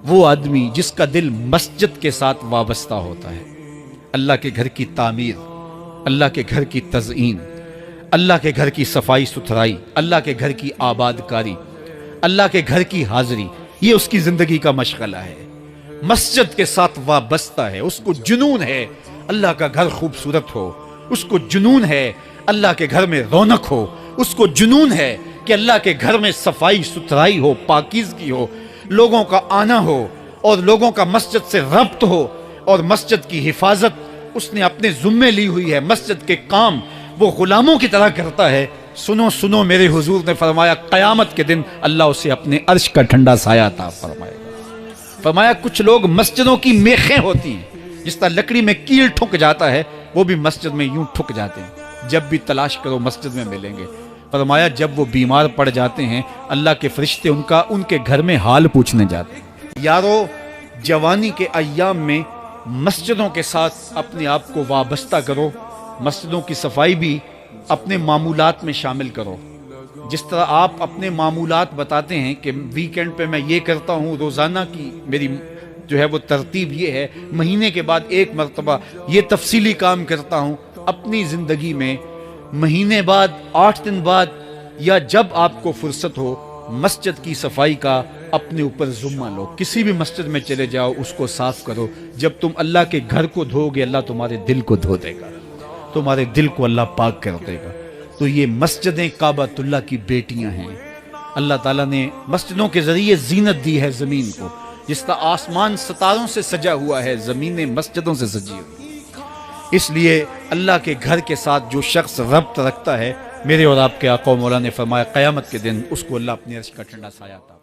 وہ آدمی جس کا دل مسجد کے ساتھ وابستہ ہوتا ہے، اللہ کے گھر کی تعمیر، اللہ کے گھر کی تزئین، اللہ کے گھر کی صفائی ستھرائی، اللہ کے گھر کی آباد کاری، اللہ کے گھر کی حاضری، یہ اس کی زندگی کا مشغلہ ہے۔ مسجد کے ساتھ وابستہ ہے، اس کو جنون ہے اللہ کا گھر خوبصورت ہو، اس کو جنون ہے اللہ کے گھر میں رونق ہو، اس کو جنون ہے کہ اللہ کے گھر میں صفائی ستھرائی ہو، پاکیزگی ہو، لوگوں کا آنا ہو اور لوگوں کا مسجد سے ربط ہو، اور مسجد کی حفاظت اس نے اپنے ذمے لی ہوئی ہے، مسجد کے کام وہ غلاموں کی طرح کرتا ہے۔ سنو سنو، میرے حضور نے فرمایا قیامت کے دن اللہ اسے اپنے عرش کا ٹھنڈا سایہ عطا فرمائے گا۔ فرمایا کچھ لوگ مسجدوں کی میخیں ہوتی ہیں، جس طرح لکڑی میں کیل ٹھک جاتا ہے وہ بھی مسجد میں یوں ٹھک جاتے ہیں، جب بھی تلاش کرو مسجد میں ملیں گے۔ فرمایا جب وہ بیمار پڑ جاتے ہیں اللہ کے فرشتے ان کے گھر میں حال پوچھنے جاتے ہیں۔ یارو، جوانی کے ایام میں مسجدوں کے ساتھ اپنے آپ کو وابستہ کرو، مسجدوں کی صفائی بھی اپنے معمولات میں شامل کرو۔ جس طرح آپ اپنے معمولات بتاتے ہیں کہ ویکینڈ پہ میں یہ کرتا ہوں، روزانہ کی میری جو ہے وہ ترتیب یہ ہے، مہینے کے بعد ایک مرتبہ یہ تفصیلی کام کرتا ہوں، اپنی زندگی میں مہینے بعد، 8 دن بعد، یا جب آپ کو فرصت ہو، مسجد کی صفائی کا اپنے اوپر ذمہ لو۔ کسی بھی مسجد میں چلے جاؤ، اس کو صاف کرو۔ جب تم اللہ کے گھر کو دھو گے، اللہ تمہارے دل کو دھو دے گا، تمہارے دل کو اللہ پاک کر دے گا۔ تو یہ مسجدیں کعبۃ اللہ کی بیٹیاں ہیں۔ اللہ تعالیٰ نے مسجدوں کے ذریعے زینت دی ہے زمین کو، جس طرح آسمان ستاروں سے سجا ہوا ہے، زمینیں مسجدوں سے سجی ہوئی۔ اس لیے اللہ کے گھر کے ساتھ جو شخص ربط رکھتا ہے، میرے اور آپ کے آقا و مولا نے فرمایا قیامت کے دن اس کو اللہ اپنے عرش کا ٹھنڈا سایہ عطا